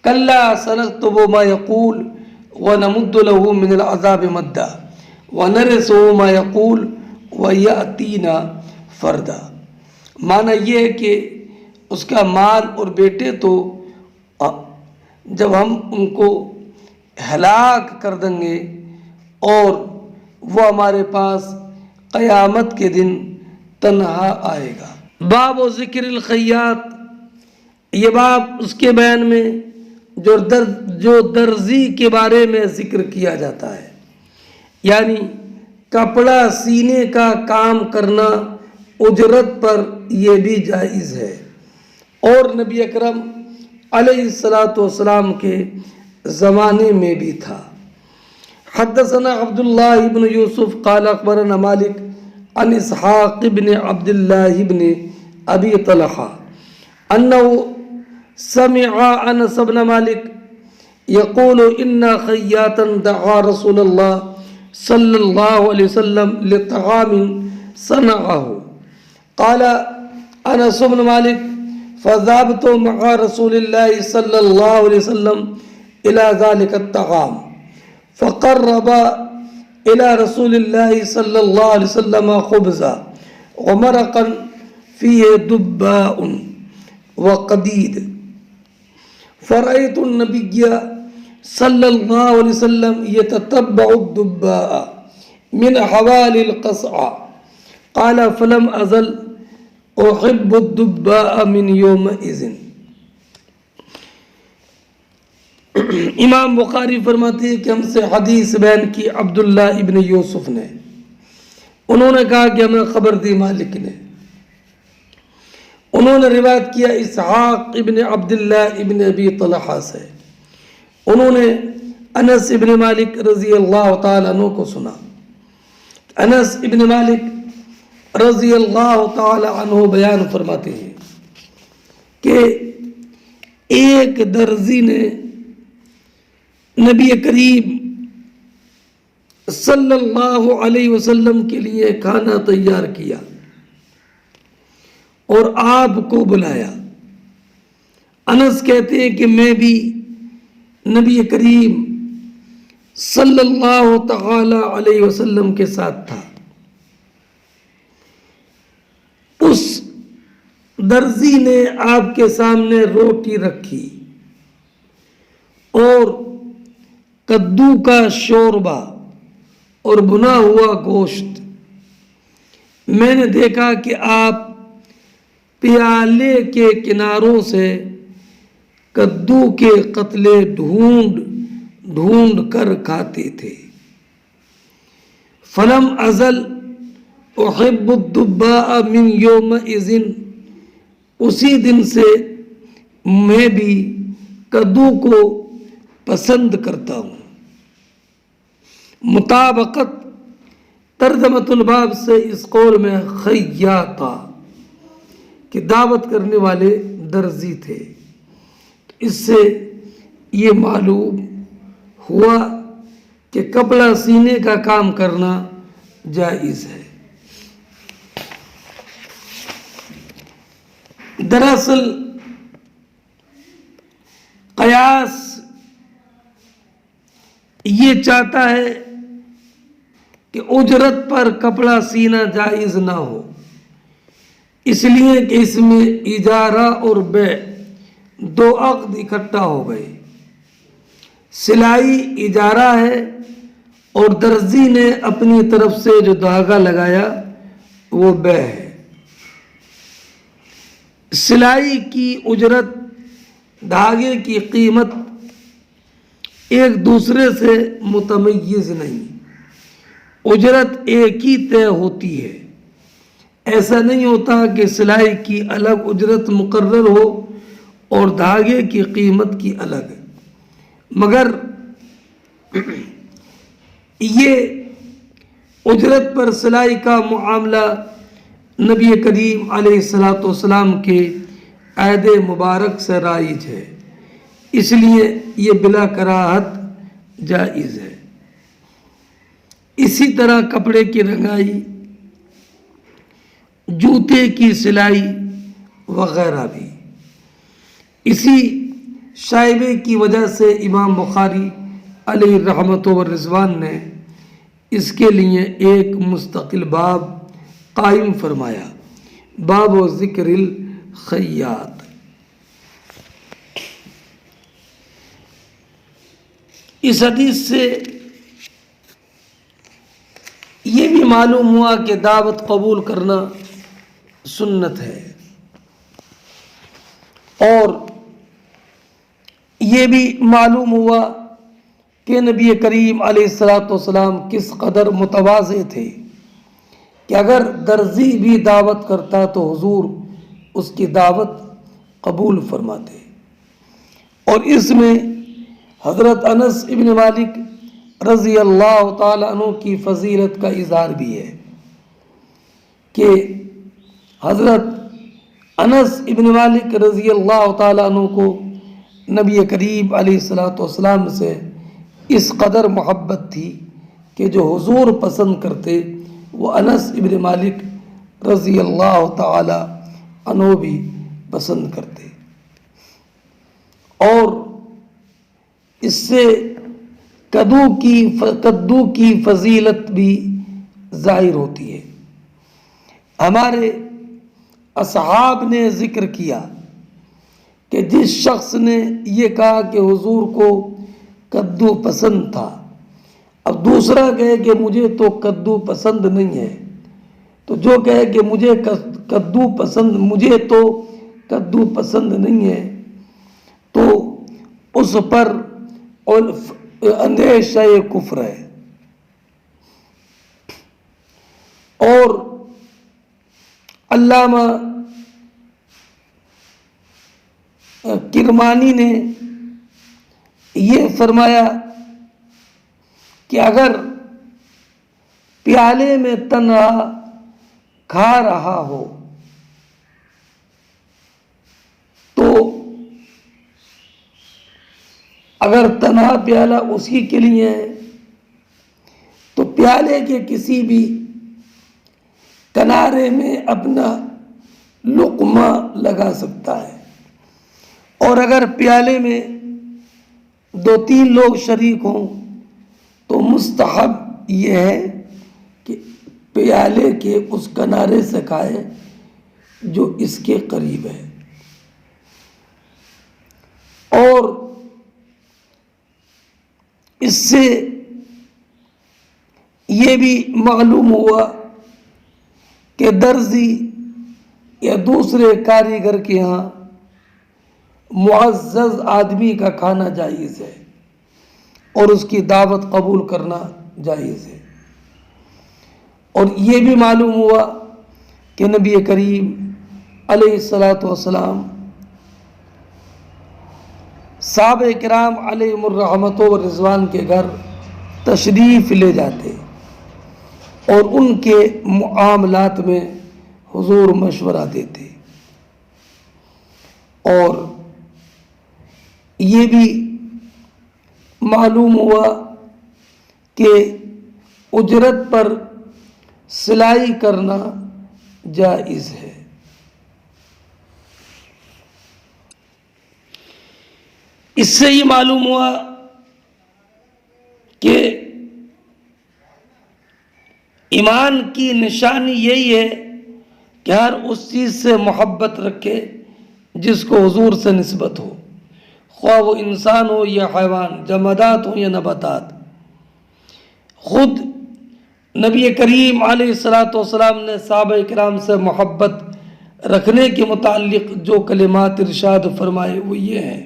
[SPEAKER 1] کلا سنکتب ما یقول ونمد له من العذاب مدا ونرثه ما یقول ویأتینا فردا۔ معنی یہ ہے کہ اس کا مال اور بیٹے تو جب ہم ان کو ہلاک کر دیں گے اور وہ ہمارے پاس قیامت کے دن تنہا آئے گا۔ باب و ذکر الخیاط، یہ باب اس کے بیان میں جو درزی کے بارے میں ذکر کیا جاتا ہے، یعنی کپڑا سینے کا کام کرنا اجرت پر، یہ بھی جائز ہے اور نبی اکرم علیہ الصلاۃ والسلام کے زمانے میں بھی تھا۔ حدثنا عبداللہ بن یوسف قال اخبرنا مالک عن اسحاق بن عبد الله بن ابی طلحہ انه سمع انس بن مالک يقول ان خیاطا دعا رسول اللہ صلی اللہ علیہ وسلم لطعام صنعه قال انس بن مالک فذهبت مع رسول الله صلی اللہ علیہ وسلم الى ذلك الطعام فقرب إلى رسول الله صلى الله عليه وسلم خبزا ومرقا فيه دباء وقديد فرأيت النبي صلى الله عليه وسلم يتتبع الدباء من حوالي القصعة قال فلم أزل أحب الدباء من يومئذ۔ امام بخاری فرماتے ہیں کہ ہم سے حدیث بیان کی عبداللہ ابن یوسف نے، انہوں نے کہا کہ ہمیں خبر دی مالک نے، انہوں نے روایت کیا اسحاق ابن عبداللہ ابن ابی طلحہ سے، انہوں نے انس ابن مالک رضی اللہ تعالیٰ عنہ کو سنا۔ انس ابن مالک رضی اللہ تعالیٰ عنہ بیان فرماتے ہیں کہ ایک درزی نے نبی کریم صلی اللہ علیہ وسلم کے لیے کھانا تیار کیا اور آپ کو بلایا۔ انس کہتے ہیں کہ میں بھی نبی کریم صلی اللہ تعالی علیہ وسلم کے ساتھ تھا۔ اس درزی نے آپ کے سامنے روٹی رکھی اور کدو کا شوربہ اور بنا ہوا گوشت۔ میں نے دیکھا کہ آپ پیالے کے کناروں سے کدو کے قطلے ڈھونڈ کر کھاتے تھے۔ فلم ازل احب الدباء من یومئذ، اسی دن سے میں بھی کدو کو پسند کرتا ہوں۔ مطابقت ترجمۃ الباب سے اس قول میں خیاطہ کہ دعوت کرنے والے درزی تھے۔ اس سے یہ معلوم ہوا کہ کپڑا سینے کا کام کرنا جائز ہے۔ دراصل قیاس یہ چاہتا ہے کہ اجرت پر کپڑا سینا جائز نہ ہو، اس لیے کہ اس میں اجارہ اور بیع دو عقد اکٹھا ہو گئے۔ سلائی اجارہ ہے اور درزی نے اپنی طرف سے جو دھاگا لگایا وہ بیع ہے۔ سلائی کی اجرت، دھاگے کی قیمت ایک دوسرے سے متمیز نہیں، اجرت ایک ہی طے ہوتی ہے۔ ایسا نہیں ہوتا کہ سلائی کی الگ اجرت مقرر ہو اور دھاگے کی قیمت کی الگ، مگر یہ اجرت پر سلائی کا معاملہ نبی کریم علیہ السلام کے عہد مبارک سے رائج ہے، اس لیے یہ بلا کراہت جائز ہے۔ اسی طرح کپڑے کی رنگائی، جوتے کی سلائی وغیرہ بھی۔ اسی شائبے کی وجہ سے امام بخاری علیہ رحمت و رضوان نے اس کے لیے ایک مستقل باب قائم فرمایا، باب و ذکر الخیاط۔ اس حدیث سے یہ بھی معلوم ہوا کہ دعوت قبول کرنا سنت ہے، اور یہ بھی معلوم ہوا کہ نبی کریم علیہ السلام کس قدر متواضع تھے کہ اگر درزی بھی دعوت کرتا تو حضور اس کی دعوت قبول فرماتے۔ اور اس میں حضرت انس ابن مالک رضی اللہ تعالیٰ عنہ کی فضیلت کا اظہار بھی ہے کہ حضرت انس ابن مالک رضی اللہ تعالیٰ عنہ کو نبی کریم علیہ السلام سے اس قدر محبت تھی کہ جو حضور پسند کرتے وہ انس ابن مالک رضی اللہ تعالی عنہ بھی پسند کرتے۔ اور اس سے کدو کی فضیلت بھی ظاہر ہوتی ہے۔ ہمارے اصحاب نے ذکر کیا کہ جس شخص نے یہ کہا کہ حضور کو کدو پسند تھا، اب دوسرا کہے کہ مجھے تو کدو پسند نہیں ہے، تو جو کہے کہ مجھے تو کدو پسند نہیں ہے، تو اس پر اندیشہ کفر ہے۔ اور علامہ کرمانی نے یہ فرمایا کہ اگر پیالے میں تنہا کھا رہا ہو تو اگر تنہا پیالہ اسی کے لیے ہے تو پیالے کے کسی بھی کنارے میں اپنا لقمہ لگا سکتا ہے، اور اگر پیالے میں 2-3 لوگ شریک ہوں تو مستحب یہ ہے کہ پیالے کے اس کنارے سے کھائے جو اس کے قریب ہے۔ اور اس سے یہ بھی معلوم ہوا کہ درزی یا دوسرے کاریگر کے ہاں معزز آدمی کا کھانا جائز ہے اور اس کی دعوت قبول کرنا جائز ہے۔ اور یہ بھی معلوم ہوا کہ نبی کریم علیہ الصلاۃ والسلام صحابہ کرام علیہم الرحمۃ والرضوان کے گھر تشریف لے جاتے اور ان کے معاملات میں حضور مشورہ دیتے۔ اور یہ بھی معلوم ہوا کہ اجرت پر سلائی کرنا جائز ہے۔ اس سے یہ معلوم ہوا کہ ایمان کی نشانی یہی ہے کہ ہر اس چیز سے محبت رکھے جس کو حضور سے نسبت ہو، خواہ وہ انسان ہو یا حیوان، جمادات ہو یا نباتات۔ خود نبی کریم علیہ الصلاۃ والسلام نے صحابہ کرام سے محبت رکھنے کے متعلق جو کلمات ارشاد فرمائے وہ یہ ہیں: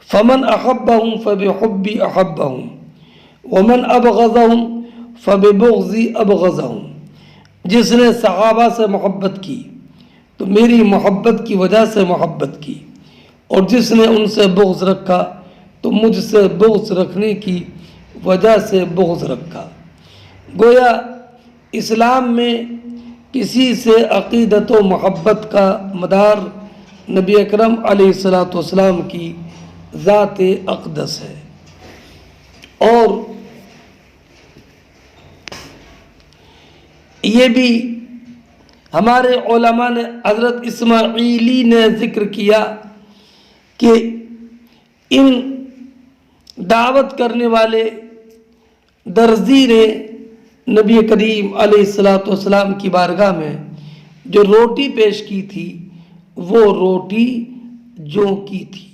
[SPEAKER 1] فمن احبہم فبحبی احبہم ومن ابغضہم فببغضی ابغضہم۔ جس نے صحابہ سے محبت کی تو میری محبت کی وجہ سے محبت کی، اور جس نے ان سے بغض رکھا تو مجھ سے بغض رکھنے کی وجہ سے بغض رکھا۔ گویا اسلام میں کسی سے عقیدت و محبت کا مدار نبی اکرم علیہ الصلاۃ والسلام کی ذات اقدس ہے۔ اور یہ بھی ہمارے علماء نے، حضرت اسماعیلی نے ذکر کیا کہ ان دعوت کرنے والے درزی نے نبی کریم علیہ الصلاۃ والسلام کی بارگاہ میں جو روٹی پیش کی تھی وہ روٹی جو کی تھی۔